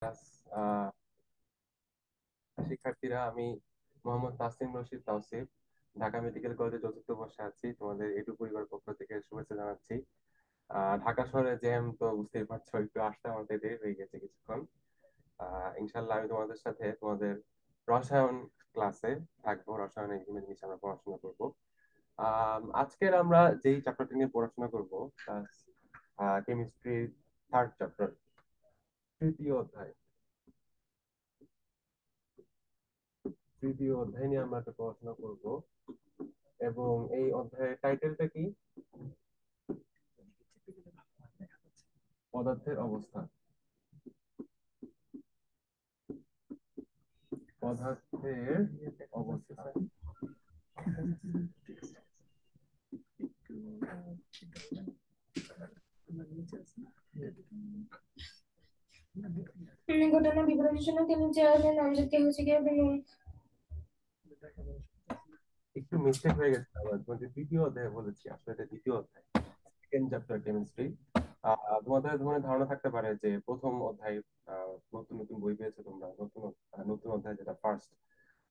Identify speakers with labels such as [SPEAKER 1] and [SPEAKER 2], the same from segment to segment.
[SPEAKER 1] আহ, শিক্ষার্থীরা, আমি মোহাম্মদ তাসিম রশিদ তাওসিফ, ঢাকা মেডিকেল কলেজে চতুর্থ বর্ষে আছি। তোমাদের এটু পরিবার পক্ষ থেকে শুভেচ্ছা জানাচ্ছি। ঢাকা শহরে জ্যাম তো বুঝতেই পারছো, একটু আসতে আমাদের দেরি হয়ে গেছে কিছুক্ষণ। ইনশাল্লাহ আমি তোমাদের সাথে তোমাদের রসায়ন ক্লাসে থাকবো। রসায়ন জিনিস আমরা পড়াশোনা করবো। আজকের আমরা যেই চ্যাপ্টারটি নিয়ে পড়াশোনা করবো, কেমিস্ট্রি থার্ড চ্যাপ্টার, তৃতীয় অধ্যায়। তৃতীয় অধ্যায় নিয়ে আমরা একটা পড়াশোনা করব, এবং এই অধ্যায়ের টাইটেলটা কি? পদার্থের অবস্থা। পদার্থের অবস্থা।
[SPEAKER 2] ঘটনা বিবরণের জন্য তিনি চেয়ারম্যান নামজারি হচ্ছে গিয়ে
[SPEAKER 1] একটু মিস্টেক হয়ে গেছে আমার, তোমাদের দ্বিতীয় অধ্যায় বলেছি, আসলে এটা দ্বিতীয় অধ্যায়, সেকেন্ড চ্যাপ্টার কেমিস্ট্রি। তোমাদের মনে ধারণা থাকতে পারে যে প্রথম অধ্যায়, নতুন নতুন বই পেয়েছো তোমরা, নতুন অধ্যায় যেটা ফার্স্ট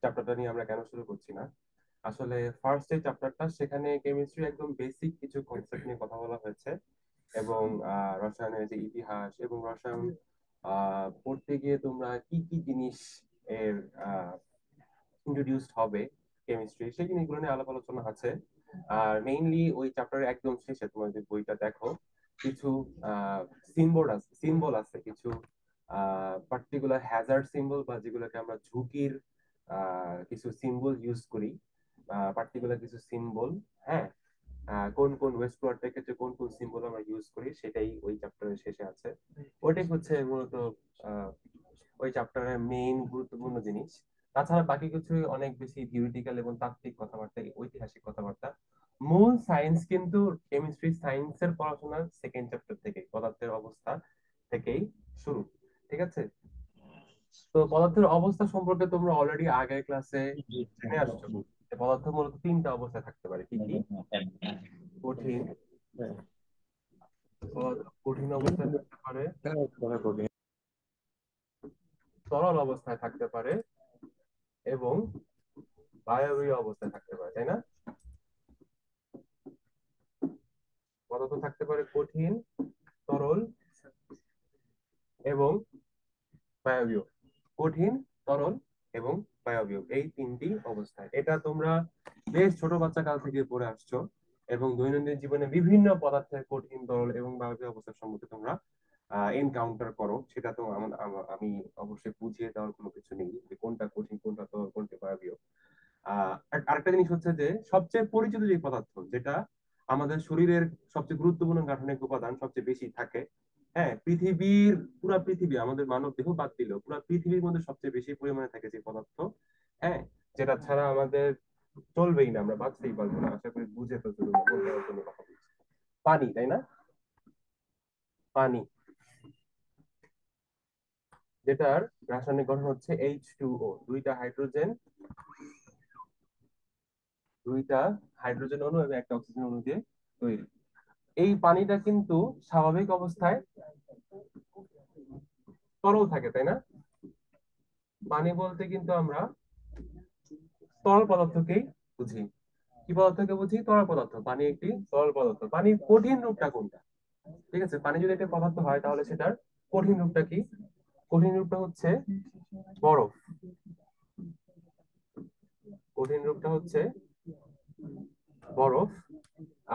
[SPEAKER 1] চ্যাপ্টারটা নিয়ে আমরা কেন শুরু করছি না। আসলে ফার্স্ট যে চ্যাপ্টারটা, সেখানে কেমিস্ট্রি একদম বেসিক কিছু কনসেপ্ট নিয়ে কথা বলা হয়েছে, এবং রসায়নের যে ইতিহাস এবং রসায়ন পড়তে গিয়ে তোমরা কি কি জিনিস এর ইন্ট্রোডিউসড হবে কেমিস্ট্রি, সেই জিনিসগুলো নিয়ে আলাপ আলোচনা আছে। আর মেইনলি ওই চ্যাপ্টারের একদম শেষে তোমার যে বইটা দেখো, কিছু সিম্বল আছে, কিছু পার্টিকুলার হ্যাজার্ড সিম্বল, বা যেগুলোকে আমরা ঝুঁকির কিছু সিম্বল ইউজ করি, পার্টিকুলার কিছু সিম্বল। হ্যাঁ, কোন কোন ওয়েস্ট ওয়ার্ডের ক্ষেত্রে কোন কোন সিম্বল আমরা ইউজ করি, সেটাই ওই চ্যাপ্টারের শেষে আছে। ওইটাই হচ্ছে মূলত আহ, ওই চ্যাপ্টারের মেইন গুরুত্বপূর্ণ জিনিস। তাছাড়া বাকি কিছু অনেক বেশি থিওরিটিক্যাল এবং তাত্ত্বিক কথাবার্তা, ঐতিহাসিক কথাবার্তা। মূল সায়েন্স কিন্তু কেমিস্ট্রি সায়েন্সের পড়াশোনার সেকেন্ড চ্যাপ্টার থেকে, পদার্থের অবস্থা থেকেই শুরু। ঠিক আছে? তো পদার্থের অবস্থা সম্পর্কে তোমরা অলরেডি আগের ক্লাসে জেনে আসছো যে পদার্থ মূলত তিনটা অবস্থায় থাকতে পারে। কি কি? কঠিন পদার্থ কঠিন অবস্থায় থাকতে পারে, তরল অবস্থায় থাকতে পারে, এবং বায়বীয় অবস্থায় থাকতে পারে, তাই না? পদার্থ থাকতে পারে কঠিন, তরল এবং বায়বীয়। কঠিন, তরল এবং বায়বীয়, এই তিনটি অবস্থায়। এটা তোমরা বেশ ছোট বাচ্চা কাল থেকে পড়ে আসছো, এবং দৈনন্দিন জীবনে বিভিন্ন পদার্থের কঠিন, তরল এবং বায়বীয় অবস্থার সম্মুখে তোমরা এনকাউন্টার করো। সেটা তো আমি অবশ্যই বুঝিয়ে দেওয়ার কোনো কিছু নেই যে কোনটা কঠিন, কোনটা তরল, কোনটা বায়বীয়। আরেকটা জিনিস হচ্ছে যে সবচেয়ে পরিচিত যে পদার্থ, যেটা আমাদের শরীরের সবচেয়ে গুরুত্বপূর্ণ গাঠনিক উপাদান সবচেয়ে বেশি থাকে। হ্যাঁ, পুরা পৃথিবী, আমাদের মানব দেহ বাদ দিলেও পুরা পৃথিবীর মধ্যে সবচেয়ে বেশি পরিমাণে থাকে যে পদার্থ, হ্যাঁ, যেটা ছাড়া আমাদের চলবেই না, আমরা বাঁচতেই পারবো না। আশা করি বুঝে তো চলুন, কোনটার জন্য কথা বলছি। পানি, তাই না? পানি, যেটার রাসায়নিক গঠন হচ্ছে H2O, দুইটা হাইড্রোজেন অণু এবং একটা অক্সিজেন অণু দিয়ে তৈরি। এই পানিটা কিন্তু স্বাভাবিক অবস্থায় তরল থাকে, তাই না? পানি বলতে কিন্তু আমরা তরল পদার্থকেই বুঝি। কি পদার্থকে বুঝি? তরল পদার্থ। পানি একটি তরল পদার্থ। পানির কঠিন রূপটা কোনটা? ঠিক আছে, পানি যদি একটা পদার্থ হয়, তাহলে সেটার কঠিন রূপটা কি? কঠিন রূপটা হচ্ছে বরফ। কঠিন রূপটা হচ্ছে বরফ।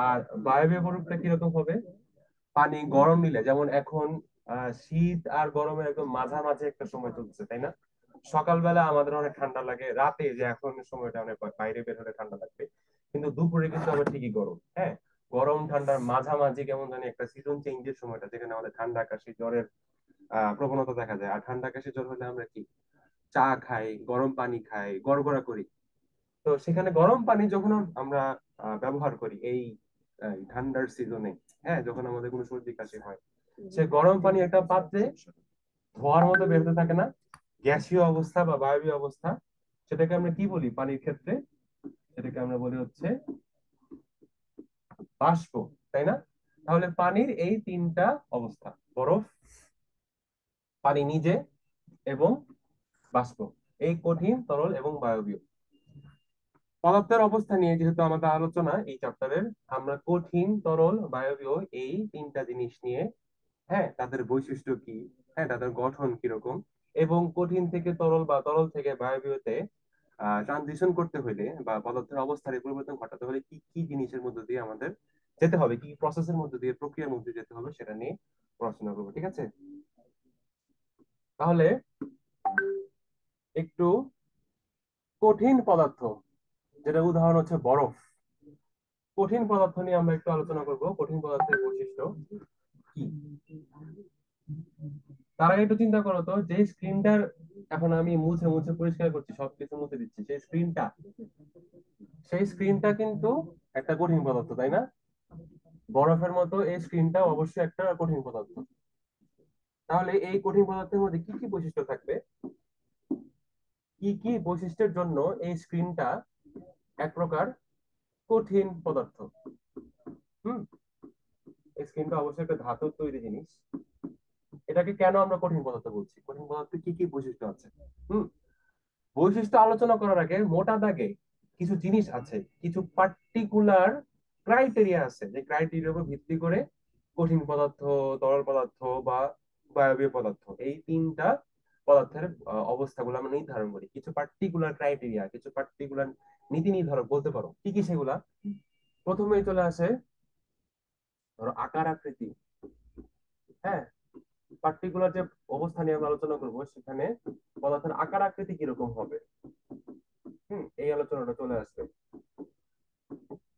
[SPEAKER 1] আর বায়বীয় রূপটা কিরকম হবে? পানি গরম নিলে, যেমন এখন শীত আর গরমের একদম মাঝামাঝি একটা সময় চলছে, তাই না? সকালবেলা আমাদের অনেক ঠান্ডা লাগে, রাতে যে এখন সময়টা অনেক বাইরে বের হলে ঠান্ডা লাগবে, কিন্তু দুপুরে কিন্তু আবার ঠিকই গরম। হ্যাঁ, গরম ঠান্ডার মাঝামাঝি কেমন জানি একটা সিজন চেঞ্জের সময়টা, যেখানে আমাদের ঠান্ডা কাশি জ্বরের প্রবণতা দেখা যায়। আর ঠান্ডা কাশি জ্বর হলে আমরা কি চা খাই, গরম পানি খাই, গড়গড়া করি। তো সেখানে গরম পানি যখন আমরা ব্যবহার করি এই ঠান্ডার সিজনে, হ্যাঁ, যখন আমাদের কোনো সর্দি কাশি হয়, সে গরম পানি একটা পাত্রে ধোয়ার মতো বেরোতে থাকে না, গ্যাসীয় অবস্থা বা বায়বীয় অবস্থা, সেটাকে আমরা কি বলি পানির ক্ষেত্রে? সেটাকে আমরা বলি হচ্ছে বাষ্প, তাই না? তাহলে পানির এই তিনটা অবস্থা: বরফ, পানি নিজে, এবং বাষ্প। এই কঠিন, তরল এবং বায়বীয় পদার্থের অবস্থা নিয়ে যেহেতু আমাদের আলোচনা এই চ্যাপ্টারের, আমরা কঠিন, তরল, বায়বীয় এই তিনটা জিনিস নিয়ে, হ্যাঁ, তাদের বৈশিষ্ট্য কি, হ্যাঁ, তাদের গঠন কিরকম, এবং কঠিন থেকে তরল বা তরল থেকে বায়বীয়তে ট্রানজিশন করতে হলে বা পদার্থের অবস্থার এই পরিবর্তন ঘটাতে হলে কি কি জিনিসের মধ্যে দিয়ে আমাদের যেতে হবে, কি কি প্রসেসের মধ্যে দিয়ে, প্রক্রিয়ার মধ্যে দিয়ে যেতে হবে, সেটা নিয়ে পড়াশোনা করবো। ঠিক আছে? তাহলে একটু কঠিন পদার্থ, যেটা উদাহরণ হচ্ছে বরফ, কঠিন পদার্থ নিয়ে আমরা একটু আলোচনা করব। কঠিন পদার্থের বৈশিষ্ট্য কি, তার আগে একটু চিন্তা করো তো, যে স্ক্রিনটার এখন আমি মুছে মুছে পরিষ্কার করছি, সবকিছু মুছে দিচ্ছি, সেই স্ক্রিনটা কিন্তু একটা কঠিন পদার্থ, তাই না? বরফের মতো এই স্ক্রিনটা অবশ্যই একটা কঠিন পদার্থ। তাহলে এই কঠিন পদার্থের মধ্যে কি কি বৈশিষ্ট্য থাকবে, কি কি বৈশিষ্ট্যের জন্য এই স্ক্রিনটা এক প্রকার কঠিন পদার্থ? হুম, এই স্ক্রিনটা অবশ্যই একটা ধাতুর তৈরি জিনিস। এটাকে কেন আমরা কঠিন পদার্থ বলছি, কঠিন পদার্থের কি কি বৈশিষ্ট্য আছে? হুম, বৈশিষ্ট্য আলোচনা করার আগে মোটা দাগে কিছু জিনিস আছে, কিছু পার্টিকুলার ক্রাইটেরিয়া আছে, যে ক্রাইটেরিয়ার উপর ভিত্তি করে কঠিন পদার্থ, তরল পদার্থ বা বায়বীয় পদার্থ, এই তিনটা পদার্থের অবস্থাগুলো আমরা নির্ধারণ করি। কিছু পার্টিকুলার ক্রাইটেরিয়া, কিছু পার্টিকুলার নীতি নির্ধারক বলতে পারো। কি কি সেগুলা? প্রথমেই চলে আসে ধরো আকার আকৃতি। হ্যাঁ, পার্টিকুলার যে অবস্থা নিয়ে আমরা আলোচনা করবো, সেখানে পদার্থের আকার আকৃতি কিরকম হবে, এই আলোচনাটা চলে আসবে।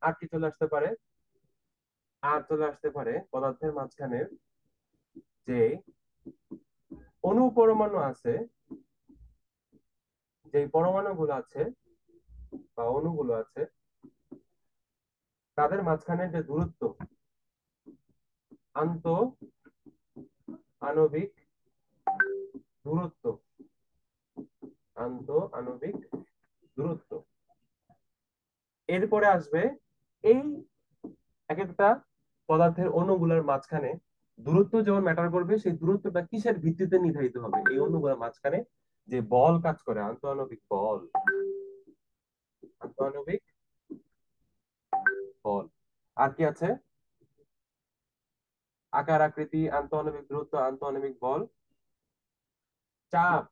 [SPEAKER 1] আর কি চলে আসতে পারে? আর চলে আসতে পারে পদার্থের মাঝখানে যে অনুপরমাণু আছে, যে পরমাণুগুলো আছে বা অণুগুলো আছে, তাদের মাঝখানে যে দূরত্ব, আন্ত আণবিক দূরত্ব, আন্ত আণবিক দূরত্ব। এরপরে আসবে এই এক একটা পদার্থের অণুগুলোর মাঝখানে দূরত্ব যেমন ম্যাটার করবে, সেই দূরত্বটা কিসের ভিত্তিতে নির্ধারিত হবে? এই অণুগুলোর মাঝখানে যে বল কাজ করে, আন্তঃআণবিক বল, আন্তঃআণবিক বল। আর কি আছে? আকার আকৃতি, আন্তঃআণবিক দূরত্ব, আন্তঃআণবিক বল, চাপ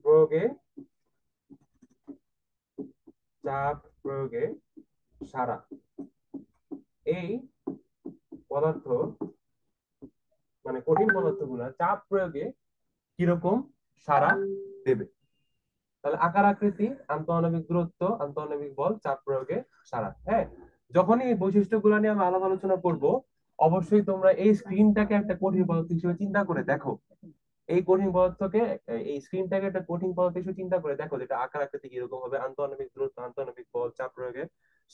[SPEAKER 1] প্রয়োগে, চাপ প্রয়োগে সারা। এই পদার্থ মানে কঠিন পদার্থগুলা চাপ প্রয়োগে কিরকম সাড়া দেবে। তাহলে আকার আকৃতি, আন্তঃআণবিক দূরত্ব, আন্তঃআণবিক বল, চাপ প্রয়োগে সাড়া। হ্যাঁ, যখনই এই বৈশিষ্ট্যগুলো নিয়ে আমরা আলাদা আলোচনা করব, অবশ্যই তোমরা এই স্ক্রিনটাকে একটা কঠিন পদার্থ হিসেবে চিন্তা করে দেখো। এই কঠিন পদার্থকে, এই স্ক্রিনটাকে একটা কঠিন পদার্থ হিসেবে চিন্তা করে দেখো, যেটা আকার আকৃতি কিরকম হবে, আন্তঃআণবিক দূরত্ব, আন্তঃআণবিক বল, চাপ প্রয়োগে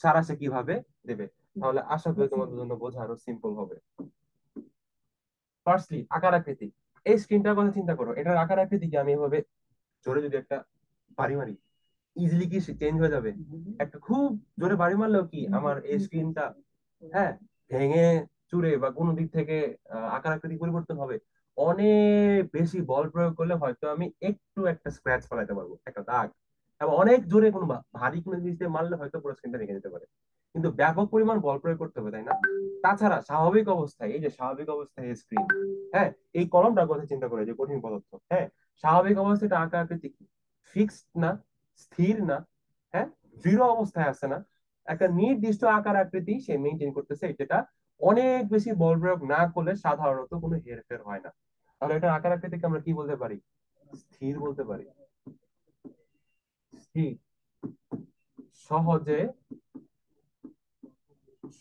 [SPEAKER 1] সাড়া সে কিভাবে দেবে। তাহলে আশা করি তোমাদের জন্য বোঝা আরো সিম্পল হবে। ফার্স্টলি আকার আকৃতি। এই স্ক্রিনটার কথা চিন্তা করো, এটার আকার আকৃতি কি? আমি এভাবে জোরে যদি একটা বাড়ি মারি, ইজিলি কি চেঞ্জ হয়ে যাবে? একটা খুব জোরে বাড়ি মারলেও কি আমার এই স্ক্রিনটা, হ্যাঁ, ভেঙে চুরে বা কোনো দিক থেকে আকার আকৃতি পরিবর্তন হবে? অনেক বেশি বল প্রয়োগ করলে হয়তো আমি একটু একটা স্ক্র্যাচ ফেলাতে পারবো, একটা দাগ। এবং অনেক জোরে কোনো ভারী কোনো জিনিস দিয়ে মারলে হয়তো পুরো স্ক্রিনটা ভেঙে যেতে পারে। কিন্তু ব্যাপক পরিমাণ বল প্রয়োগ করতে হবে, তাই না? তাছাড়া স্বাভাবিক অবস্থায়, এই যে স্বাভাবিক অবস্থায় স্ক্রিন, হ্যাঁ, এই কলমটার কথা চিন্তা করে, যে কঠিন পদার্থ, হ্যাঁ, স্বাভাবিক অবস্থায় এটা আকার আকৃতি কি? ফিক্সড না, স্থির না, হ্যাঁ, দৃঢ় অবস্থায় আছে না, একটা নির্দিষ্ট আকার আকৃতি সে মেনটেন করতেছে, যেটা অনেক বেশি বল প্রয়োগ না করলে সাধারণত কোনো হেরফের হয় না। তাহলে এটা আকার আকৃতিকে আমরা কি বলতে পারি? স্থির বলতে পারি। স্থির। সহজে,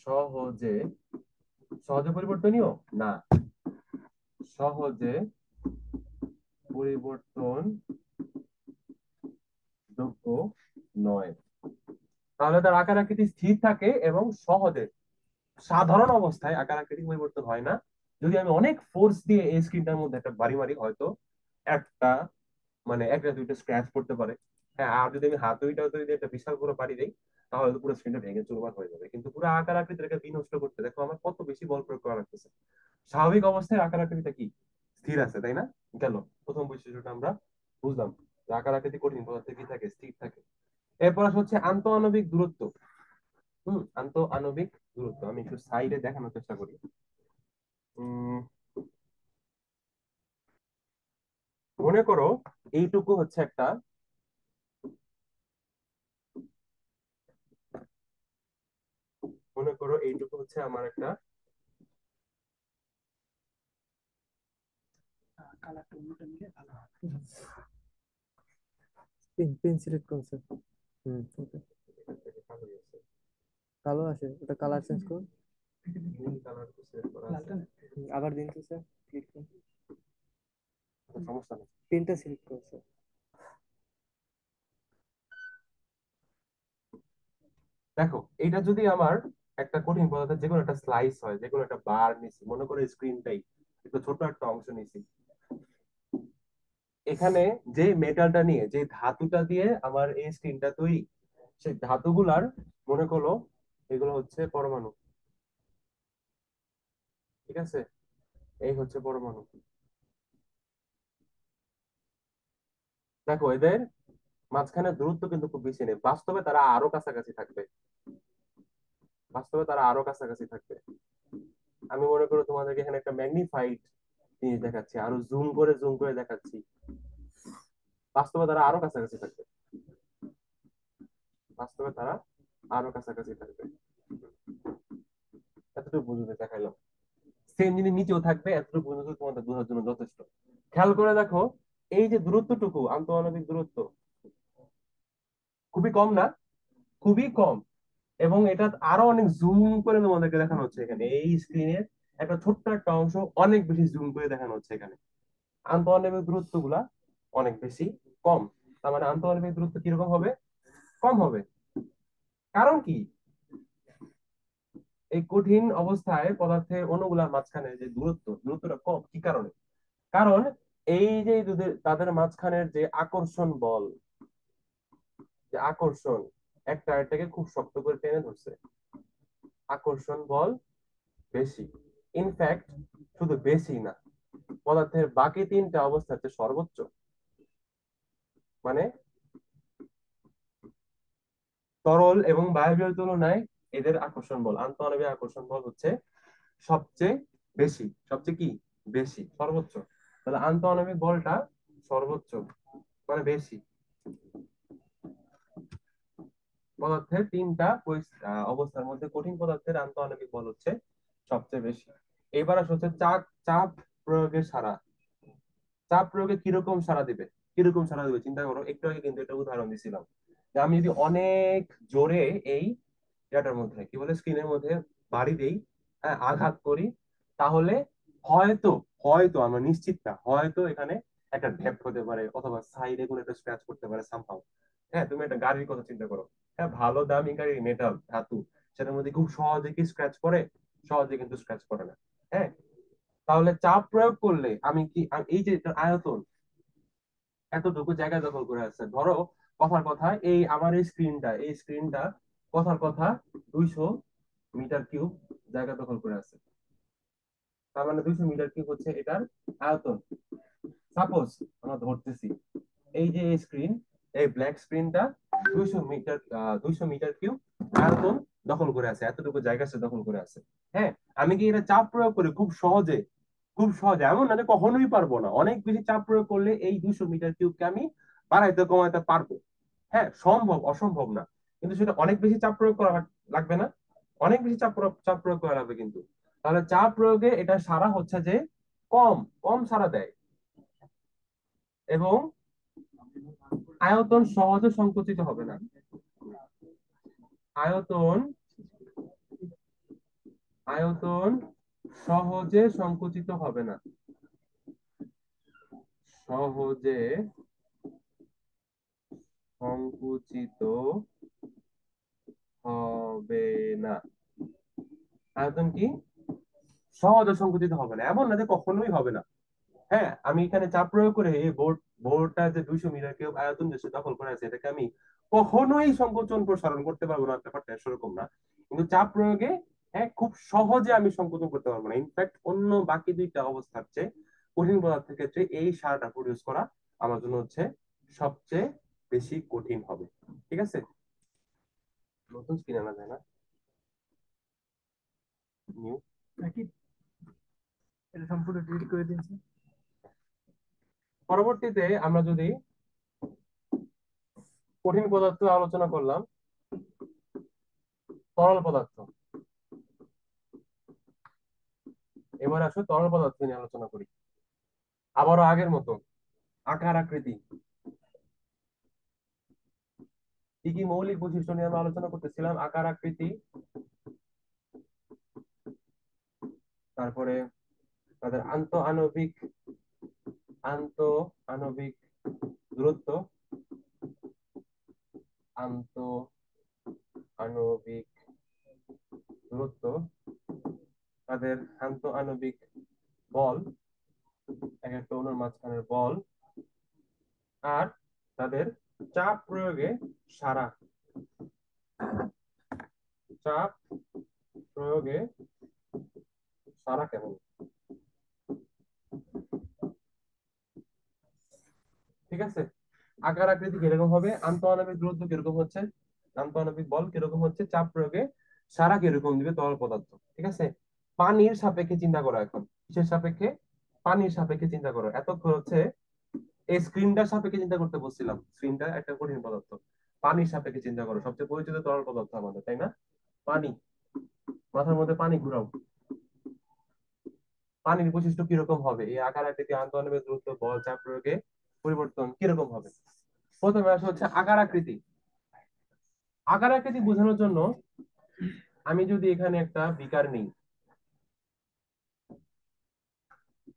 [SPEAKER 1] সহজে, সহজে পরিবর্তনীয় না, সহজে পরিবর্তন যোগ্য নয়। তাহলে তার আকার আকৃতি স্থির থাকে এবং সহজে, সাধারণ অবস্থায় আকার আকৃতি পরিবর্তন হয় না। যদি আমি অনেক ফোর্স দিয়ে এই স্ক্রিনটার মধ্যে একটা বাড়ি মারি, হয়তো একটা, মানে একটা দুইটা স্ক্র্যাচ পড়তে পারে। হ্যাঁ, আর যদি আমি হাতুড়িটাও যদি একটা বিশাল বড় বাড়ি দিই, তাহলে তো পুরো স্ক্রিনটা ভেঙে চুরমার হয়ে যাবে। কিন্তু পুরো আকার আকৃতিটাকে বিনষ্ট করতে দেখো আমার কত বেশি বল প্রয়োগ করা লাগতেছে। স্বাভাবিক অবস্থায় আকার আকৃতিটা কি? স্থির আছে, তাই না? গেল প্রথম বৈশিষ্ট্যটা আমরা বুঝলাম, যে আকার আকৃতি কঠিন পদার্থে কি থাকে, স্থির থাকে। এরপর আসে হচ্ছে আন্তঃআণবিক দূরত্ব। আন্তঃআণবিক দূরত্ব আমি একটু সাইডে দেখানোর চেষ্টা করি। উম মনে করো এইটুকু হচ্ছে একটা, মনে করো এইটুকু হচ্ছে আমার একটা,
[SPEAKER 3] পেন সিলেক্ট করছে। ওকে। কালো আসে, ওটা কালার চেঞ্জ করুন।
[SPEAKER 1] নীল কালার সিলেক্ট করা আছে।
[SPEAKER 3] আবার দিন তো স্যার, ক্লিক করুন।
[SPEAKER 1] সমস্যা নেই।
[SPEAKER 3] পেনটা সিলেক্ট করছে।
[SPEAKER 1] দেখো এটা যদি আমার একটা কঠিন পদার্থের যে কোনো একটা স্লাইস হয়, যে কোনো একটা বার নিছি, মনে করো স্ক্রিনটাই একটু ছোট একটা অংশ নিছি, এখানে যে মেটালটা নিয়ে, যে ধাতুটা দিয়ে আমার এই স্ক্রিনটা তৈরি, সেই ধাতুগুলার মনে করো এগুলো হচ্ছে পরমাণু। ঠিক আছে, এই হচ্ছে পরমাণু। দেখো এদের মাঝখানে দূরত্ব কিন্তু খুব বেশি নেই, বাস্তবে তারা আরো কাছাকাছি থাকবে, বাস্তবে তারা আরো কাছাকাছি থাকবে। আমি মনে করো তোমাদেরকে এখানে একটা ম্যাগনিফাইড জিনিস দেখাচ্ছি, আরো জুম করে দেখাচ্ছি, বাস্তবে তারা আরো কাছাকাছি থাকবে, বাস্তবে তারা আরো কাছাকাছি থাকবে। এতটুকু বুঝতে দেখাইলাম। সেম জিনিস নিচেও থাকবে, এতটুকু পর্যন্ত তোমাদের বোঝার জন্য যথেষ্ট। খেয়াল করে দেখো, এই যে দূরত্বটুকু, আন্তঃআণবিক দূরত্ব খুবই কম না, খুবই কম। এবং এটা আরো অনেক জুম করে তোমাদেরকে দেখানো হচ্ছে এখানে, এই স্ক্রিনের একটা ছোট্ট একটা অংশ অনেক বেশি জুম করে দেখানো হচ্ছে এখানে। আন্তঃআণবিক দূরত্ব গুলা অনেক বেশি কম। তার মানে আন্তঃআণবিক দূরত্ব কিরকম হবে, কম হবে। কারণ কি, এই কঠিন অবস্থায় পদার্থের অণুগুলার মাঝখানে যে দূরত্বটা কম, কি কারণে? কারণ এই যে তাদের মাঝখানের যে আকর্ষণ বল, যে আকর্ষণ, একটা এটাকে খুব শক্ত করে টেনে ধরছে, আকর্ষণ বল বেশি। ইনফ্যাক্ট শুধু বেশি না, পদার্থের বাকি তিনটা অবস্থা হচ্ছে সর্বোচ্চ। মানে তরল এবং বায়বীয় তুলনায় এদের আকর্ষণ বল, আন্তঃআণবিক আকর্ষণ বল হচ্ছে সবচেয়ে বেশি, সবচেয়ে কি বেশি, সর্বোচ্চ। তাহলে আন্তঃআণবিক বলটা সর্বোচ্চ, মানে বেশি। পদার্থের তিনটা অবস্থার মধ্যে কঠিন পদার্থের আন্তঃআণবিক বল হচ্ছে সবচেয়ে বেশি। এবার হচ্ছে চাপ, চাপ প্রয়োগের সারা, চাপ প্রয়োগে কিরকম সাড়া দিবে, কিরকম সাড়া দিবে চিন্তা করো। একটু আগে কিন্তু একটা উদাহরণ দিছিলাম, যে আমি যদি অনেক জোরে এই এটার মধ্যে কি বলে স্ক্রিনের মধ্যে বাড়ি দেই, হ্যাঁ আঘাত করি, তাহলে হয়তো, হয়তো আমরা নিশ্চিত না, হয়তো এখানে একটা ঢেপ হতে পারে, অথবা সাইডে কোনো একটা স্ক্র্যাচ করতে পারে সামহাও। হ্যাঁ তুমি একটা গাড়ির কথা চিন্তা করো, হ্যাঁ ভালো দামি গাড়ির মেটাল ধাতু, সেটার মধ্যে খুব সহজে কি স্ক্র্যাচ করে, সহজে কিন্তু স্ক্র্যাচ করে না। হ্যাঁ, তাহলে চাপ প্রয়োগ করলে আমি কি এই যে এটার আয়তন এতটুকু জায়গা দখল করে আছে, ধরো কথার কথা এই আমার এই স্ক্রিনটা কথার কথা 200 মিটার কিউব জায়গা দখল করে আছে। তার মানে 200 মিটার কিউব হচ্ছে এটার আয়তন। সাপোজ আমরা ধরতেছি এই যে স্ক্রিন, এই ব্ল্যাক স্ক্রিনটা 200 মিটার, 200 মিটার কিউব আয়তন দখল করে আছে, এতটুকু জায়গা সে দখল করে আছে। হ্যাঁ, আমি কি এটা চাপ প্রয়োগ করে খুব সহজে, খুব সহজে, এমন না যে কখনোই পারবো না, অনেক বেশি চাপ প্রয়োগ করলে এই 200 মিটার কিউবকে আমি বাড়াইতে কমাইতে পারবো। হ্যাঁ সম্ভব, অসম্ভব না, কিন্তু সেটা অনেক বেশি চাপ প্রয়োগ করা লাগবে না, অনেক বেশি চাপ প্রয়োগ করা লাগবে কিন্তু। তাহলে চাপ প্রয়োগে এটা সারা হচ্ছে যে কম, কম সারা দেয়, এবং আয়তন সহজে সংকুচিত হবে না, আয়তন, আয়তন সহজে সংকুচিত হবে না, সহজে সংকুচিত হবে না। আয়তন কি সহজে সংকুচিত হবে না, এমন না যে কখনোই হবে না। হ্যাঁ, আমি এখানে চাপ প্রয়োগ করে এই বোর্ডটা যে 200 মিটার কিউব আয়তন যে দখল করে আছে, এটাকে আমি কখনোই সংকোচন প্রসারণ করতে পারবো না, ব্যাপারটা সেরকম না। কিন্তু চাপ প্রয়োগে হ্যাঁ খুব সহজে আমি সংকোচন করতে পারবো না, ইনফ্যাক্ট অন্য বাকি দুইটা অবস্থার চেয়ে কঠিন পদার্থের ক্ষেত্রে এই সারটা প্রডিউস করা আমার জন্য হচ্ছে সবচেয়ে বেশি কঠিন হবে। ঠিক আছে, নতুন স্ক্রিন আনা যায় না, নিউ।
[SPEAKER 4] নাকি এটা সম্পূর্ণ ডিলিট করে দিন স্যার।
[SPEAKER 1] পরবর্তীতে আমরা যদি কঠিন পদার্থ আলোচনা করলাম, তরল পদার্থ। এবার আসো তরল পদার্থ নিয়ে আলোচনা করি। আবারও আগের মতো আকার আকৃতি, কি কি মৌলিক বৈশিষ্ট্য নিয়ে আমরা আলোচনা করতেছিলাম? আকার আকৃতি, তারপরে তাদের আন্ত আণবিক দূরত্ব, আন্ত আণবিক দূরত্ব, তাদের আন্ত আণবিক বল, এক একটা অণুর মাঝখানের বল, আর তাদের চাপ প্রয়োগে সারা, চাপ প্রয়োগে সারা কেমন। ঠিক আছে, আকার আকৃতি কিরকম হবে, আন্তঃআণবিক দূরত্ব কিরকম হচ্ছে, আন্তঃআণবিক বল কিরকম হচ্ছে, চাপ প্রয়োগে সারা কিরকম দিবে তরল পদার্থ। ঠিক আছে, পানির সাপেক্ষে চিন্তা করো এখন। কিসের সাপেক্ষে? পানির সাপেক্ষে চিন্তা করো। এতক্ষণ হচ্ছে এই স্ক্রিনটার সাপেক্ষে চিন্তা করতে বলছিলাম, স্ক্রিনটা একটা কঠিন পদার্থ। পানির সাপেক্ষে চিন্তা করো, সবচেয়ে পরিচিত তরল পদার্থ আমাদের, তাই না? পানি। মাথার মধ্যে পানি ঘুরাও। পানির বৈশিষ্ট্য কিরকম হবে, এই আকার আকৃতি, আন্তঃআণবিক দূরত্ব, বল, চাপ প্রয়োগে পরিবর্তন কিরকম হবে? প্রথমে আসা হচ্ছে আকার আকৃতি। আকার আকৃতি বোঝানোর জন্য আমি যদি এখানে একটা বিকার নিই,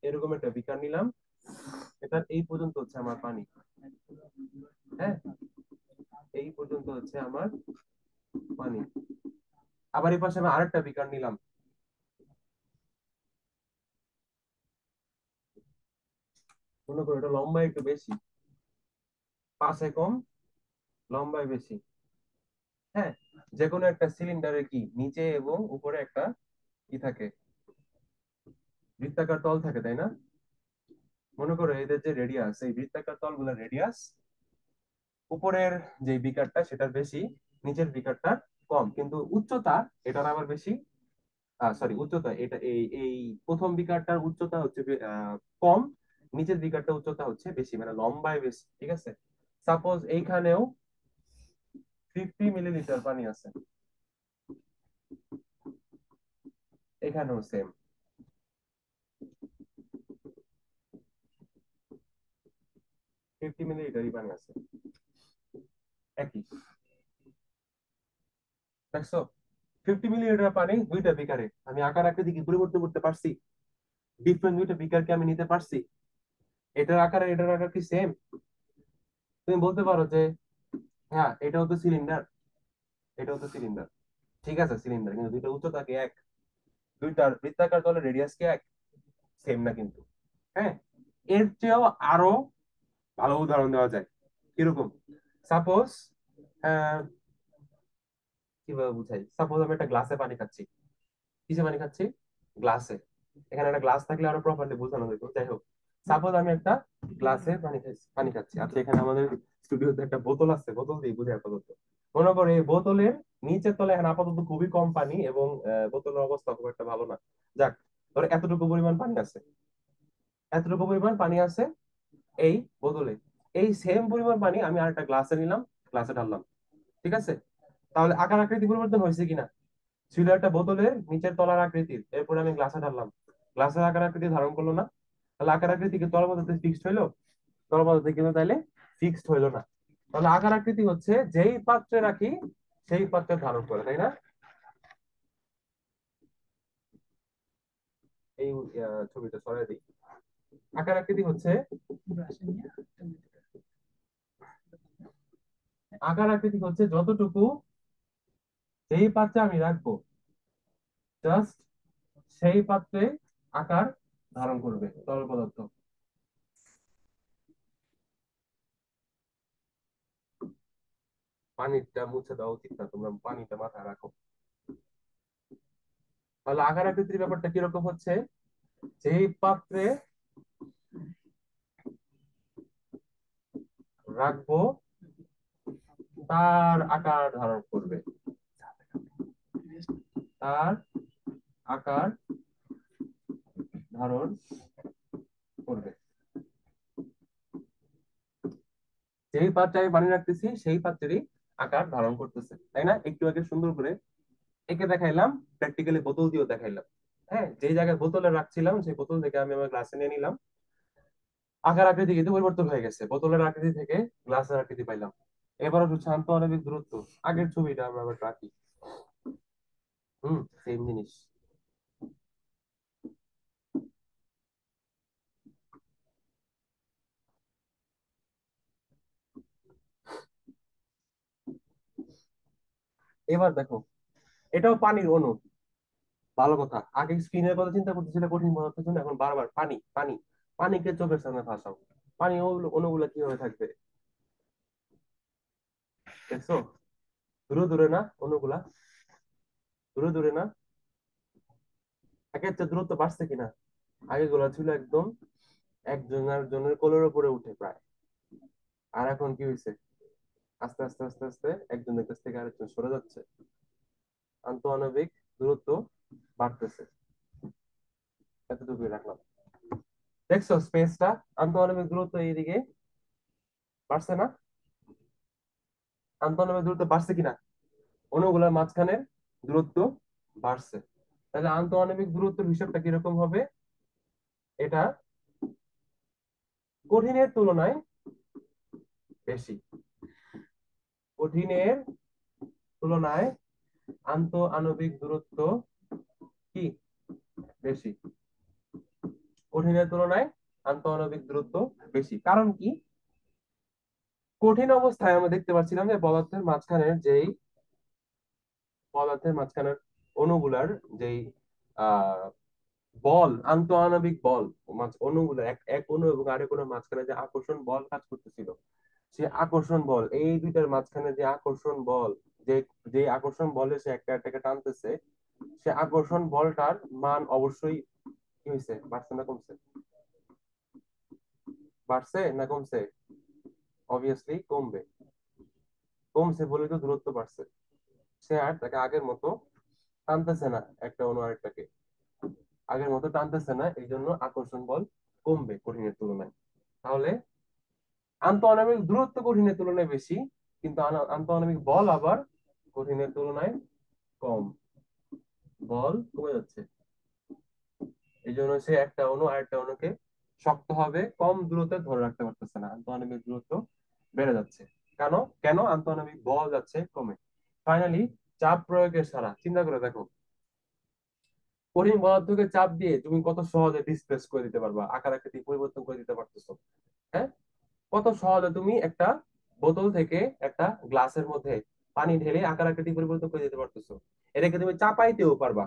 [SPEAKER 1] এরকম একটা বিকার নিলাম, এটার এই পর্যন্ত হচ্ছে আমার পানি, হ্যাঁ, এই পর্যন্ত হচ্ছে আমার পানি। আবার এই পাশে আমি আরেকটা বিকার নিলাম, মনে করো এটা লম্বায় একটু বেশি, পাশে কম, লম্বায় বেশি। হ্যাঁ, যে কোনো একটা সিলিন্ডারের কি নিচে এবং উপরে একটা কি থাকে, বৃত্তাকার তল থাকে, তাই না? মনে করো এদের যে রেডিয়াস, এই বৃত্তাকার তলগুলোর রেডিয়াস উপরের যে বিকারটা সেটার বেশি, নিচের বিকারটা কম, কিন্তু উচ্চতা এটার আবার বেশি। সরি, উচ্চতা এটা এই এই প্রথম বিকারটার উচ্চতা হচ্ছে কম, নিচের বিকারটা উচ্চতা হচ্ছে বেশি, মানে লম্বায় বেশি। ঠিক আছে, সাপোজ এইখানেও 50 মিলিলিটার পানি আছে, এখানেও সেম 50 মিলিলিটারই পানি আছে, একই। দেখছো, 50 মিলিলিটার পানি দুইটা বিকারে, আমি আকার আকৃতি কি পরিবর্তন করতে পারছি? ডিফারেন্ট দুইটা বিকারকে আমি নিতে পারছি, এটার আকার আর এটার আকার কি সেম? তুমি বলতে পারো যে হ্যাঁ এটাও তো সিলিন্ডার, এটাও তো সিলিন্ডার। ঠিক আছে, সিলিন্ডার, কিন্তু দুইটা উচ্চতা কি এক? দুইটার বৃত্তাকার তলের রেডিয়াস কি এক? সেম না কিন্তু। হ্যাঁ, এর চেয়েও আরো ভালো উদাহরণ দেওয়া যায়। কিরকম? সাপোজ, কিভাবে বুঝাই, সাপোজ আমি একটা গ্লাসে পানি খাচ্ছি। কিসে পানি খাচ্ছি? গ্লাসে। এখানে একটা গ্লাস থাকলে আরো প্রপারলি বোঝানো যেত, যাই হোক। সাপোজ আমি একটা গ্লাসে পানি খাচ্ছি। আচ্ছা, এখানে আমাদের স্টুডিওতে একটা বোতল আছে, বোতল দিয়ে বুঝাই আপাতত। মনে করো এই বোতলের নিচের তলে এখন আপাতত খুবই কম পানি, এবং বোতলের অবস্থা খুব একটা ভালো না। যাক, ধরো এতটুকু পরিমাণ পানি আছে, এতটুকু পরিমাণ পানি আছে এই বোতলে। এই সেম পরিমাণ পানি আমি আরেকটা গ্লাসে নিলাম, গ্লাসে ঢাললাম। ঠিক আছে, তাহলে আকার আকৃতি পরিবর্তন হয়েছে কিনা? ছিল একটা বোতলের নিচের তলার আকৃতির, এরপরে আমি গ্লাসে ঢাললাম, গ্লাসের আকার আকৃতি ধারণ করলো না? তাহলে আকার আকৃতি কি তল পদার্থে ফিক্সড হইলো? তল পদার্থে কিন্তু তাইলে ফিক্সড হইলো না। তাহলে আকার আকৃতি হচ্ছে যেই পাত্রে রাখি সেই পাত্রে ধারণ করে, তাই না? এই ছবিটা সরাই দিই। আকার আকৃতি হচ্ছে, আকার আকৃতি হচ্ছে যতটুকু যেই পাত্রে আমি রাখবো, জাস্ট সেই পাত্রে আকার ধারণ করবে তরল পদার্থ। পানিটা মুছে দেওয়া উচিত না, তোমরা পানিটা মাথায় রাখো। তাহলে আকার আকৃতির ব্যাপারটা কিরকম হচ্ছে, যেই পাত্রে রাখবো তার আকার ধারণ করবে, তার আকার ধারণ করবে। যেই পাত্রে আমি পানি রাখতেছি সেই পাত্রেরই আকার ধারণ করতেছে, তাই না? একটু আগে সুন্দর করে একে দেখাইলাম, প্র্যাকটিক্যালি বোতল দিয়েও দেখাইলাম। হ্যাঁ, যেই জায়গায় বোতলে রাখছিলাম সেই বোতল থেকে আমি আমার গ্লাসে নিয়ে নিলাম, আকার আকৃতি কিন্তু পরিবর্তন হয়ে গেছে, বোতলের আকৃতি থেকে গ্লাসের আকৃতি পাইলাম। এবার হচ্ছে আন্তঃআণবিক দূরত্ব, আগের ছবিটা আমরা আবার রাখি। সেম জিনিস। এবার দেখো, এটাও পানির অণু। ভালো কথা, আগে স্ক্রিনের কথা চিন্তা করতেছিলে কঠিন পদার্থের জন্য, এখন বারবার পানি পানি, পানিকে চোখের সামনে ভাসাও। পানি অণুগুলো কিভাবে থাকবে দেখছো? দূরে দূরে না অণুগুলা, দূরে দূরে না? আগের চেয়ে দূরত্ব বাড়ছে কিনা? আগে গুলা ছিল একদম একজন আরেকজনের কোলের উপরে উঠে প্রায়, আর এখন কি হয়েছে? আস্তে আস্তে আস্তে আস্তে একজনের কাছ থেকে আরেকজন সরে যাচ্ছে, আন্তঃআণবিক দূরত্ব বাড়তেছে। এতটুকুই রাখলাম। দেখছো স্পেসটা, আন্তঃআণবিক দূরত্ব এইদিকে বাড়ছে না? আন্তঃআণবিক দূরত্ব বাড়ছে কিনা? অণুগুলোর মাঝখানের দূরত্ব বাড়ছে। তাহলে আন্তঃআণবিক দূরত্বের হিসাবটা কিরকম হবে? এটা কঠিনের তুলনায় বেশি, কঠিনের তুলনায় আন্তঃআণবিক দূরত্ব কি বেশি, কঠিনের তুলনায় আন্তঃআণবিক দূরত্ব বেশি। কারণ কি? কঠিন অবস্থায় আমরা দেখতে পাচ্ছিলাম যে পদার্থের মাঝখানের অণুগুলার যেই আহ বল, আন্তঃআণবিক বল, অণুগুলো এক এক অণু এবং আরেক অণুর মাঝখানে যে আকর্ষণ বল কাজ করতেছিল, সে আকর্ষণ বল, এই দুইটার মাঝখানে যে আকর্ষণ বল, যে যে আকর্ষণ বলে সে একটা একটাকে টানতেছে, সে আকর্ষণ বলটার মান অবশ্যই কি হয়েছে, বাড়ছে না কমছে? বাড়ছে না কমছে? অবভিয়াসলি কমবে। কমছে বলে তো দূরত্ব বাড়ছে। সে আর তাকে আগের মতো টানতেছে না, একটা অণু আরেকটাকে আগের মতো টানতেছে না, এই জন্য আকর্ষণ বল কমবে কঠিনের তুলনায়। তাহলে আন্তঃআণবিক দূরত্ব কঠিনের তুলনায় বেশি, কিন্তু আন্তঃআণবিক বল আবার কঠিনের তুলনায় কম, বল কমে যাচ্ছে। এই জন্য সে একটা অণু আরেকটা অণুকে শক্তভাবে কম দূরত্বে ধরে রাখতে পারতেছে না, আন্তঃআণবিক দূরত্ব বেড়ে যাচ্ছে। কেন? কেন আন্তঃআণবিক বল যাচ্ছে কমে। ফাইনালি চাপ প্রয়োগের সারা, চিন্তা করে দেখো, কঠিন পদার্থকে চাপ দিয়ে তুমি কত সহজে ডিসপ্লেস করে দিতে পারবা, আকার আকৃতি পরিবর্তন করে দিতে পারতেছো। হ্যাঁ, কত সহজে তুমি একটা বোতল থেকে একটা গ্লাসের মধ্যে পানি ঢেলে আকার আকৃতি পরিবর্তন করে দিতে পারতেছো। এটাকে তুমি চাপাইতেও পারবা,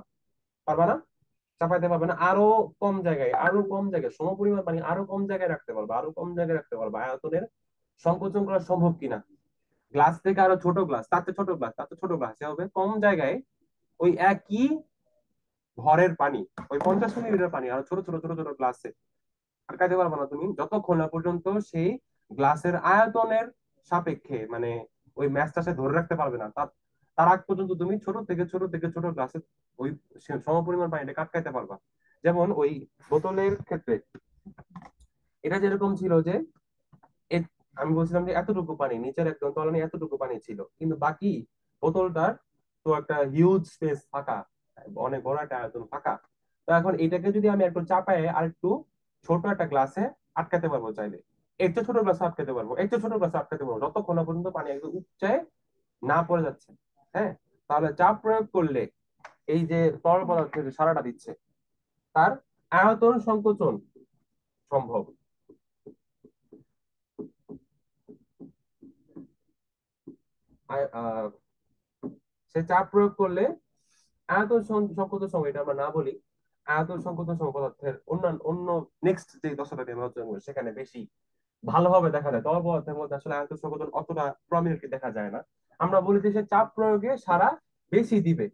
[SPEAKER 1] পারবা না? চাপাইতে পারবে না, আরো কম জায়গায়, আরো কম জায়গায় সমপরিমাণ পানি আরো কম জায়গায় রাখতে পারবা, আরো কম জায়গায় রাখতে পারবা। আয়তনের সংকোচন করা সম্ভব কিনা? গ্লাস থেকে আরো ছোট গ্লাস, তার চেয়ে ছোট গ্লাস, তার চেয়ে ছোট গ্লাস, হবে কম জায়গায় ওই একই ভরের পানি, ওই 50 মিলিলিটার পানি আরো ছোট ছোট ছোট ছোট গ্লাসে আটকাতে পারবে না তুমি, যতক্ষণ না পর্যন্ত সেই গ্লাসের আয়তনের সাপেক্ষে, মানে ওই ম্যাচটা সে ধরে রাখতে পারবে না। তার তার আগ পর্যন্ত তুমি ছোট থেকে ছোট থেকে ছোট গ্লাসে ওই সমপরিমাণ পানিটা আটকাইতে পারবা। যেমন ওই বোতলের ক্ষেত্রে এটা যেরকম ছিল যে আমি বলছিলাম যে এতটুকু পানি, নিচের একদম তলানি এতটুকু পানি ছিল, কিন্তু বাকি বোতলটার তো একটা হিউজ স্পেস ফাঁকা, অনেক বড় একটা আয়তন ফাঁকা। তো এখন এটাকে যদি আমি একটু চাপায় আর একটু ছোট একটা গ্লাসে আটকাতে পারবো চাইলে, এর চেয়ে ছোট গ্লাসে আটকাতে পারবো, এর চেয়ে ছোট গ্লাসে আটকাতে পারবো, যতক্ষণ না পর্যন্ত পানি একদম উপচায় না পড়ে যাচ্ছে। হ্যাঁ, তাহলে চাপ প্রয়োগ করলে এই যে তরল পদার্থের যে সারাটা দিচ্ছে, তার আয়তন সংকোচন সম্ভব। সে চাপ প্রয়োগ করলে আয়তন সংকোচন সময়, এটা আমরা না বলি, আয়তন সংকোচন সময় পদার্থের অন্যান্য অন্য নেক্সট যে দশাটা নিয়ে আলোচনা করি সেখানে বেশি ভালোভাবে দেখা যায়। তরল পদার্থের মধ্যে আসলে আয়তন সংকোচন অতটা প্রমিনেন্টলি দেখা যায় না। আমরা বলি যে সে চাপ প্রয়োগে সারা বেশি দিবে,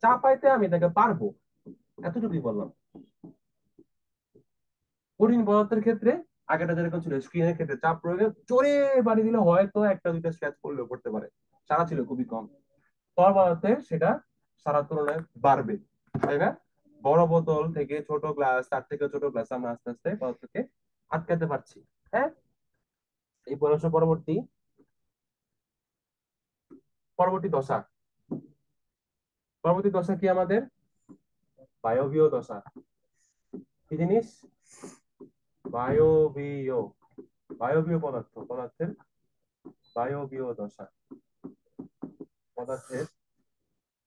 [SPEAKER 1] চাপাইতে আমি তাকে পারবো, এতটুকুই বললাম। কঠিন পদার্থের ক্ষেত্রে আগেটা যেরকম ছিল স্ক্রিনের ক্ষেত্রে চাপ প্রয়োগে জোরে বাড়ি দিলে হয়তো একটা দুইটা স্ক্র্যাচ পড়লেও পড়তে পারে, সারা ছিল খুবই কম। স্তর বাড়াতে সেটা সারার তুলনায় বাড়বে, তাই না? বড় বোতল থেকে ছোট গ্লাস, তার থেকে ছোট গ্লাস আমরা আস্তে আস্তে পদার্থকে আটকাতে পারছি। হ্যাঁ, এই পরবর্তী পরবর্তী দশা, পরবর্তী দশা কি আমাদের? বায়বীয় দশা। কি জিনিস? বায়বীয়, বায়বীয় পদার্থ, পদার্থের বায়বীয় দশা, পদার্থের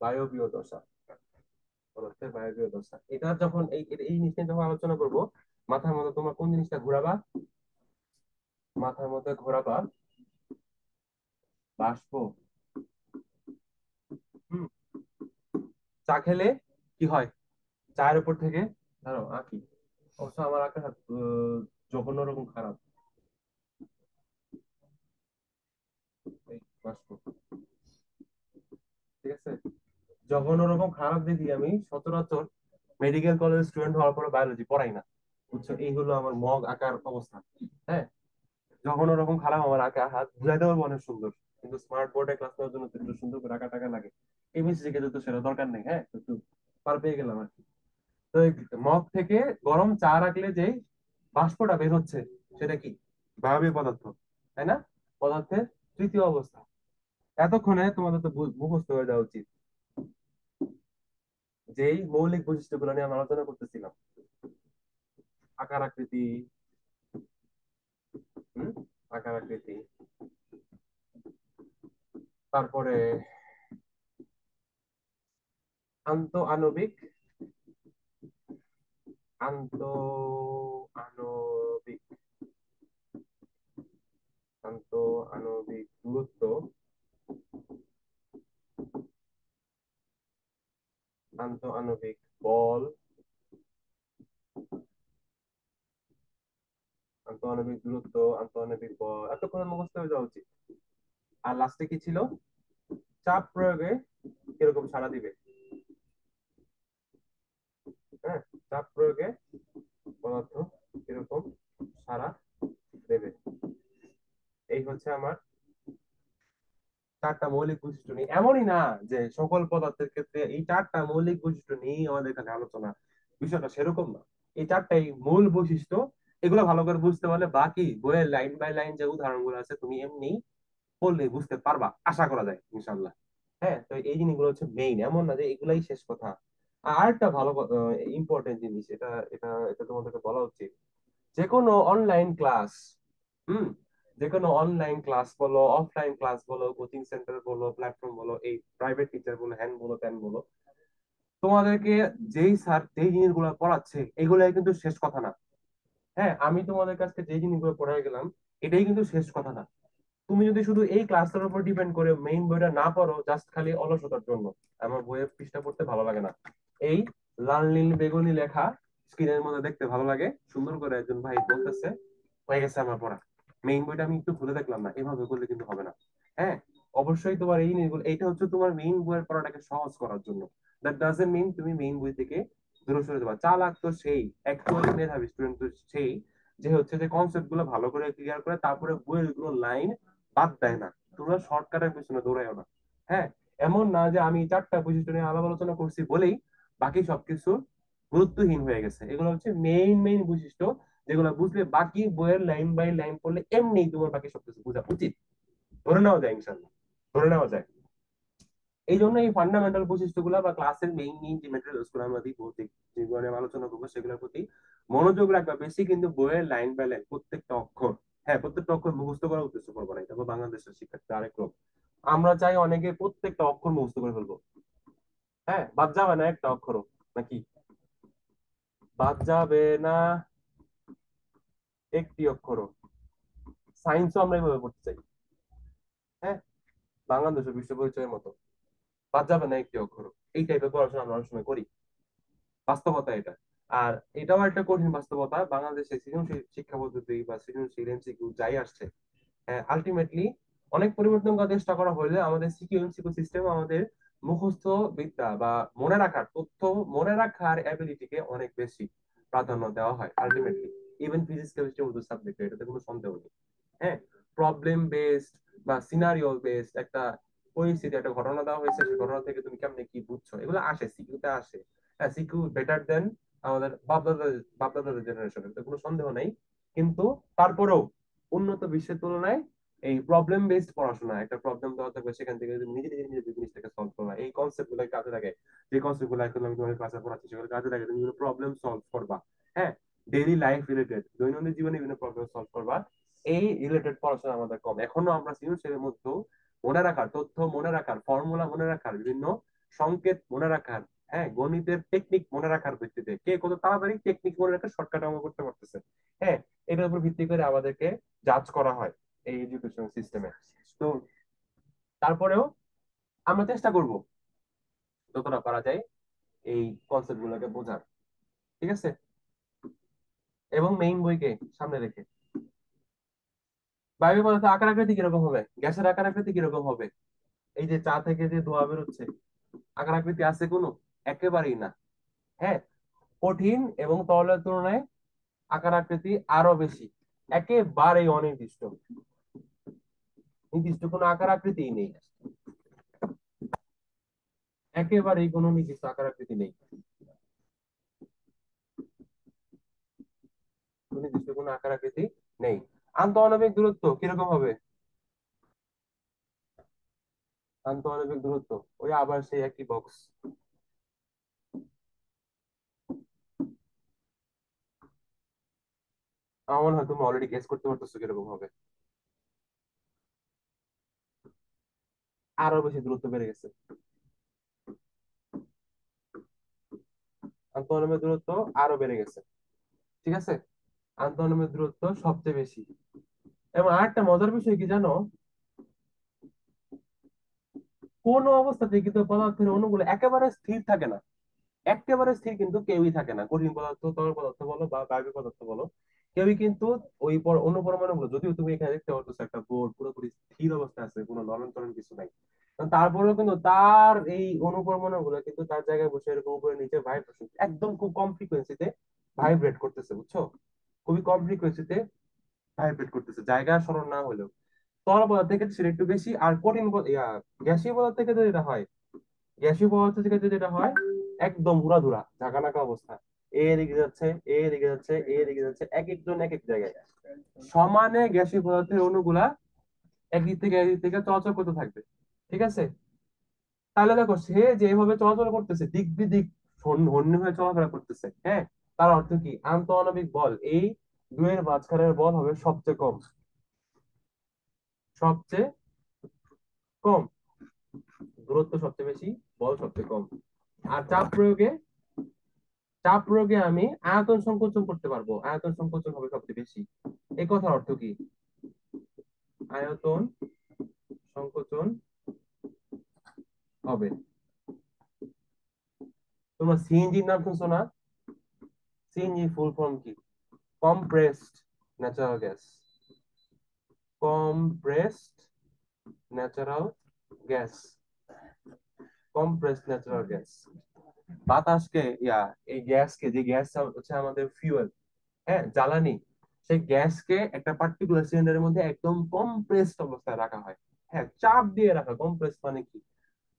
[SPEAKER 1] বায়বীয় দশা, পদার্থের বায়বীয় দশা। এটা যখন এই জিনিস নিয়ে যখন আলোচনা করব, মাথার মধ্যে তোমরা কোন জিনিসটা ঘোরাবা? মাথার মধ্যে ঘোরাবা বাষ্প। হুম, চা খেলে কি হয়? চায়ের উপর থেকে, ধরো আঁকি, অবশ্য আমার আঁকা জঘন্য রকম খারাপ, এই বাষ্প, ঠিক আছে? জঘন্য রকম খারাপ দেখি আমি সচরাচর মেডিকেল কলেজ স্টুডেন্ট হওয়ার পরে বায়োলজি পড়াই না, বুঝছো? এই হলো আমার মগ আঁকার অবস্থা। হ্যাঁ, যখন ওরকম খারাপ আমার আঁকা, হাত বুঝাইতে পারবো অনেক সুন্দর, কিন্তু স্মার্ট বোর্ডে ক্লাস নেওয়ার জন্য তো একটু সুন্দর করে আঁকা টাকা লাগে। কেমিস্ট্রি কে তো সেটা দরকার নেই। হ্যাঁ, তো একটু পার পেয়ে গেলাম আর কি। তো এই মগ থেকে গরম চা রাখলে যে বাষ্পটা বের হচ্ছে, সেটা কি? বায়বীয় পদার্থ, তাই না? পদার্থের তৃতীয় অবস্থা। এতক্ষণে তোমাদের তো মুখস্থ হয়ে যাওয়া উচিত যেই মৌলিক বৈশিষ্ট্যগুলো নিয়ে আমরা আলোচনা করতেছিলাম। আকার আকৃতি, হম, আকার আকৃতি, তারপরে আন্ত আণবিক, আন্ত আণবিক, আন্ত আণবিক দূরত্ব, আন্ত আণবিক বল, আন্ত আণবিক দূরত্ব, আন্ত আণবিক বল, এতক্ষণ মুখস্থ হয়ে যাওয়া উচিত। আর লাস্টে কি ছিল? চাপ প্রয়োগে কিরকম সাড়া দিবে। হ্যাঁ, চাপ প্রয়োগে পদার্থ কিরকম সাড়া দেবে। এই হচ্ছে আমার চারটা মৌলিক বৈশিষ্ট্য নিয়ে। এমনই না যে সকল পদার্থের ক্ষেত্রে এই চারটা মৌলিক বৈশিষ্ট্য নিয়েই আমাদের এখানে আলোচনা, বিষয়টা সেরকম না। এই চারটাই মূল বৈশিষ্ট্য, এগুলো ভালো করে বুঝতে পারলে বাকি বইয়ের লাইন বাই লাইন যে উদাহরণগুলো আছে তুমি এমনি পড়লে বুঝতে পারবা, আশা করা যায় ইনশাল্লাহ। হ্যাঁ, তো এই জিনিসগুলো হচ্ছে মেইন, এমন না যে এগুলাই শেষ কথা। আর একটা ভালো ইম্পর্টেন্ট জিনিস, এটা এটা এটা তোমাদেরকে বলা উচিত, যে কোনো অনলাইন ক্লাস, হুম, যে কোনো অনলাইন ক্লাস বলো, অফলাইন ক্লাস বলো, কোচিং সেন্টার বলো, প্ল্যাটফর্ম বলো, এই প্রাইভেট টিচার বলো, হ্যান বলো, ত্যান বলো, তোমাদেরকে যেই স্যার যেই জিনিসগুলো পড়াচ্ছে এগুলাই কিন্তু শেষ কথা না। হ্যাঁ, আমি তোমাদের কাছে যে জিনিসগুলো পড়াই গেলাম এটাই কিন্তু শেষ কথা না। তুমি যদি শুধু এই ক্লাসটার উপর ডিপেন্ড করে মেইন বইটা না পড়ো, জাস্ট খালি অলসতার জন্য, আমার বইয়ের পৃষ্ঠা পড়তে ভালো লাগে না। এই লাল নীল বেগুনি লেখা স্ক্রিনের মধ্যে দেখতে ভালো লাগে, সুন্দর করে একজন ভাই বলতেছে, হয়ে গেছে আমার পড়া, মেইন বইটা আমি একটু খুলে দেখলাম না, এভাবে করলে কিন্তু হবে না। হ্যাঁ, অবশ্যই তোমার এই জিনিসগুলো, এইটা হচ্ছে তোমার মেইন বইয়ের পড়াটাকে সহজ করার জন্য। দ্যাট ডাজন্ট মিন তুমি মেইন বই থেকে দূরে সরে যাবা। চালাক তো সেই, অ্যাকচুয়ালি মেধাবী স্টুডেন্ট তো সেই, যে হচ্ছে যে কনসেপ্ট গুলো ভালো করে ক্লিয়ার করে তারপরে বইয়ের গুলো লাইন বাদ দেয় না। তোমরা শর্টকাটের পিছনে দৌড়াইও না। হ্যাঁ, এমন না যে আমি চারটা বৈশিষ্ট্য নিয়ে আলাপ আলোচনা করছি বলেই বাকি সবকিছু গুরুত্বহীন হয়ে গেছে। এগুলো হচ্ছে মেইন মেইন বৈশিষ্ট্য, যেগুলো বুঝলে বাকি বইয়ের লাইন বাই লাইন পড়লে এমনি তোমার বাকি সবকিছু বোঝা উচিত, ধরে নেওয়া যায় ইনশাল্লাহ, ধরে নেওয়া যায়। এই জন্য এই ফান্ডামেন্টাল বৈশিষ্ট্যগুলো বা ক্লাসের মেইন মেইন যে ম্যাটেরিয়ালস গুলো আমরা দিব, যেগুলো নিয়ে আলোচনা করবো, সেগুলোর প্রতি মনোযোগ রাখবা বেশি, কিন্তু বইয়ের লাইন বাই লাইন প্রত্যেকটা অক্ষর, হ্যাঁ প্রত্যেকটা অক্ষর মুখস্থ করার উদ্দেশ্য করবো না, এটা বাংলাদেশের শিক্ষার্থী আরেক রকম। আমরা চাই অনেকে প্রত্যেকটা অক্ষর মুখস্থ করে ফেলবো। হ্যাঁ, বাদ যাবে না একটা অক্ষরও, নাকি? বাদ যাবে না একটি অক্ষরও। সায়েন্সও আমরা এইভাবে পড়তে চাই। হ্যাঁ, বাংলাদেশের বিশ্ব পরিচয়ের মতো বাদ যাবে না একটি অক্ষরও। এই টাইপের পড়াশোনা আমরা অনেক সময় করি, বাস্তবতা এটা। আর এটাও একটা কঠিন বাস্তবতা, বাংলাদেশে সৃজনশীল শিক্ষা পদ্ধতি বা সৃজনশীল এমসিকিউ যাই আসছে, আলটিমেটলি অনেক পরিবর্তন করার চেষ্টা করা হলে আমাদের সিকিউ এমসিকিউ সিস্টেম আমাদের মুখস্থ বিদ্যা বা মনে রাখার তথ্য, মনে রাখার অ্যাবিলিটিকে অনেক বেশি প্রাধান্য দেওয়া হয় আলটিমেটলি। ইভেন ফিজিক্স কেমিস্ট্রি মতো সাবজেক্ট, এটাতে কোনো সন্দেহ নেই। হ্যাঁ, প্রবলেম বেসড বা সিনারিও বেসড একটা পরিস্থিতি, একটা ঘটনা দেওয়া হয়েছে, সেই ঘটনা থেকে তুমি কেমনে কি বুঝছো, এগুলো আসে, সিকিউতে আসে। হ্যাঁ, সিকিউ বেটার দেন আমাদের বাপদাদাদের জেনারেশনের, কোনো সন্দেহ নেই। কিন্তু তারপরেও উন্নত বিশ্বের তুলনায় এই প্রবলেম বেসড পড়াশোনা, একটা প্রবলেম দেওয়া থাকবে, সেখান থেকে তুমি নিজে নিজে নিজে জিনিসটাকে সলভ করবা, এই কনসেপ্ট গুলো কাজে লাগে। যে কনসেপ্ট গুলো এখন আমি তোমাদের ক্লাসে পড়াচ্ছি সেগুলো কাজে লাগে, তুমি প্রবলেম সলভ করবা। হ্যাঁ, ডেইলি লাইফ রিলেটেড, দৈনন্দিন জীবনে বিভিন্ন প্রবলেম সলভ করবা। এই রিলেটেড পড়াশোনা আমাদের কম, এখনো আমরা সৃজনশীলের মধ্যেও মনে রাখার, তথ্য মনে রাখার, ফর্মুলা মনে রাখার, বিভিন্ন সংকেত মনে রাখার, হ্যাঁ, গণিতের টেকনিক মনে রাখার ভিত্তিতে কে কত তাড়াতাড়ি টেকনিক মনে রাখে, শর্টকাট অঙ্ক করতে পারতেছে। হ্যাঁ, এটার উপর ভিত্তি করে আমাদেরকে জাজ করা হয় এই এডুকেশন সিস্টেমে। তো তারপরেও আমরা চেষ্টা করব যতটা পারা যায় এই কনসেপ্ট গুলোকে বোঝার, ঠিক আছে, এবং মেইন বইকে সামনে রেখে। বায়বীয় পদার্থের আকার আকৃতি কিরকম হবে, গ্যাসের আকার আকৃতি কিরকম হবে, এই যে চা থেকে যে ধোঁয়া বেরোচ্ছে, আকার আকৃতি আছে কোনো? একেবারেই না। হ্যাঁ, কঠিন এবং তরলের তুলনায় আকার আকৃতি আরো বেশি, একেবারেই অনির্দিষ্ট, নির্দিষ্ট কোনো আকার আকৃতি নেই, একেবারেই কোনো নির্দিষ্ট আকার আকৃতি নেই, নির্দিষ্ট কোনো আকার আকৃতি নেই। আন্তঃআণবিক দূরত্ব কিরকম হবে? আন্তঃআণবিক দূরত্ব ওই আবার সেই একই বক্স। আমার মনে হয় তুমি অলরেডি গেস করতে পারতেছো কিরকম হবে। আরো বেশি দূরত্ব বেড়ে গেছে, আন্তঃআণবিক দূরত্ব আরো বেড়ে গেছে, ঠিক আছে, আন্তঃআণবিক দূরত্ব সবচেয়ে বেশি। এবং আরেকটা মজার বিষয় কি জানো, কোন অবস্থাতে কিন্তু পদার্থের অণুগুলো একেবারে স্থির থাকে না, একেবারে স্থির কিন্তু কেউই থাকে না, কঠিন পদার্থ, তরল পদার্থ বলো বা বায়বীয় পদার্থ বলো, কেউই কিন্তু ওই অণু পরমাণু গুলো, যদিও তুমি এখানে দেখতে পাচ্ছ একটা বোর্ড পুরোপুরি স্থির অবস্থায় আছে, কোনো নরম চরণ কিছু নাই, তারপরেও কিন্তু তার এই অণু পরমাণু গুলো কিন্তু তার জায়গায় বসে এরকম উপরে নিচে ভাইব্রেশন, একদম খুব কম ফ্রিকোয়েন্সিতে ভাইব্রেট করতেছে, বুঝছো, খুবই কম ফ্রিকোয়েন্সিতে ভাইব্রেট করতেছে, জায়গা সরণ না হলেও। তরল পদার্থের ক্ষেত্রে সেটা একটু বেশি, আর গ্যাসীয় পদার্থের ক্ষেত্রে যেটা হয়, গ্যাসীয় পদার্থের ক্ষেত্রে যেটা হয়, একদম উড়াধুরা ঝাঁকানাকা অবস্থা, এদিকে যাচ্ছে, এদিকে যাচ্ছে, এদিকে যাচ্ছে, এক একজন এক এক জায়গায়, সমানে গ্যাসীয় পদার্থের অণুগুলা একদিক থেকে চলাচল করতে থাকবে, ঠিক আছে। তাহলে দেখো সে যেভাবে চলাচল করতেছে, দিক বিদিক হন্যে হয়ে চলাফেরা করতেছে, হ্যাঁ, তার অর্থ কি আন্তঃআণবিক বল এই দুয়ের মাঝখানের বল হবে সবচেয়ে কম, সবচেয়ে কম, দূরত্ব সবচেয়ে বেশি, বল সবচেয়ে কম। আর চাপ প্রয়োগে আমি আয়তন সংকোচন করতে পারবো, আয়তন সংকোচন হবে সবচেয়ে বেশি। এই কথার অর্থ কি, আয়তন সংকোচন হবে। তোমরা সিএনজির নাম শুনছো না? সিএনজি ফুল ফর্ম কি? Compressed natural gas, compressed natural gas, compressed natural gas. বাতাসকে এই গ্যাসকে, যে গ্যাস হচ্ছে আমাদের ফিউয়েল, হ্যাঁ, জ্বালানি, সেই গ্যাসকে একটা পার্টিকুলার সিলিন্ডারের মধ্যে একদম কম্প্রেসড অবস্থায় রাখা হয়। হ্যাঁ, চাপ দিয়ে রাখা, কম্প্রেস মানে কি,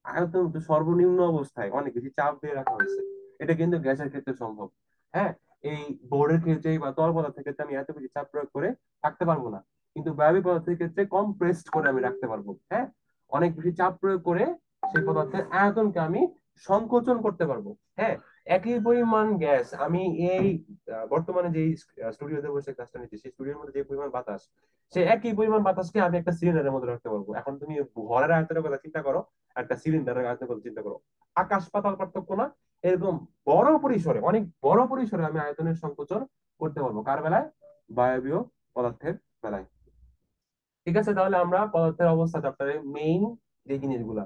[SPEAKER 1] আয়তন তো সর্বনিম্ন অবস্থায় অনেক বেশি চাপ দিয়ে রাখা হয়েছে। এটা কিন্তু গ্যাসের ক্ষেত্রে সম্ভব। হ্যাঁ, এই বোর্ডের ক্ষেত্রে বা তরল পদার্থের ক্ষেত্রে আমি এত বেশি চাপ প্রয়োগ করে রাখতে পারবো না, কিন্তু বায়বীয় পদার্থের ক্ষেত্রে কম্প্রেসড করে আমি রাখতে পারবো। হ্যাঁ, অনেক বেশি চাপ প্রয়োগ করে সেই পদার্থের আয়তনকে আমি সংকোচন করতে পারবো। হ্যাঁ, একই পরিমাণ গ্যাস আমি এই বর্তমানে যে স্টুডিওতে বসে কাজটা নিচ্ছি, সেই স্টুডিওর মধ্যে যে পরিমাণ বাতাস, সে একই পরিমাণ বাতাসকে আমি একটা সিলিন্ডারের মধ্যে রাখতে পারবো। এখন তুমি ঘরের আয়তনের কথা চিন্তা করো, একটা সিলিন্ডারের আয়তনের কথা চিন্তা করো, আকাশ পাতাল পার্থক্য না? এরকম বড় পরিসরে, অনেক বড় পরিসরে আমি আয়তনের সংকোচন করতে পারবো, কার বেলায়? বায়বীয় পদার্থের বেলায়। ঠিক আছে, তাহলে আমরা পদার্থের অবস্থা চ্যাপ্টারে মেইন যে জিনিসগুলা,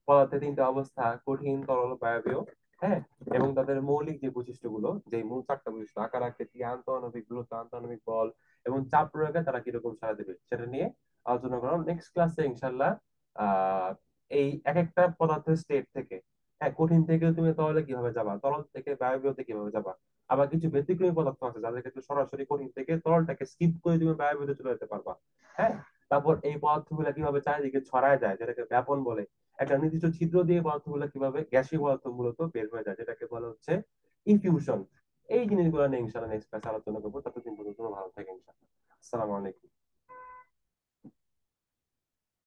[SPEAKER 1] পদার্থের তিনটা অবস্থা, কঠিন, তরল, বায়বীয়, হ্যাঁ, এবং তাদের মৌলিক যে বৈশিষ্ট্যগুলো, যে মূল চারটা বৈশিষ্ট্য, আকার আকৃতি, আন্তঃআণবিক দূরত্ব, আন্তঃআণবিক বল এবং চাপ প্রয়োগে তারা কিরকম সাড়া দেবে, সেটা নিয়ে আলোচনা করো নেক্সট ক্লাসে ইনশাল্লাহ। আহ এই এক একটা পদার্থের স্টেট থেকে, হ্যাঁ, কঠিন থেকে তুমি তরলে কিভাবে যাবা, তরল থেকে বায়বীয়তে কিভাবে যাবা, আবার কিছু ব্যতিক্রমী পদার্থ আছে যাদের ক্ষেত্রে সরাসরি কঠিন থেকে তরলটাকে স্কিপ করে তুমি বায়ুর ভিতরে চলে যেতে পারবা। হ্যাঁ, তারপর এই পদার্থগুলো কিভাবে চারিদিকে ছড়ায় যায় যেটাকে ব্যাপন বলে, একটা নির্দিষ্ট ছিদ্র দিয়ে পদার্থগুলো কিভাবে গ্যাসীয় পদার্থ মূলত বের হয়ে যায় যেটাকে বলা হচ্ছে ইনফিউশন। এই জিনিসগুলো নিয়ে ইনশাআল্লাহ নেক্সট ক্লাসে আলোচনা করবো। ততদিন পর্যন্ত তোমরা ভালো থাকো ইনশাআল্লাহ। আসসালামু আলাইকুম।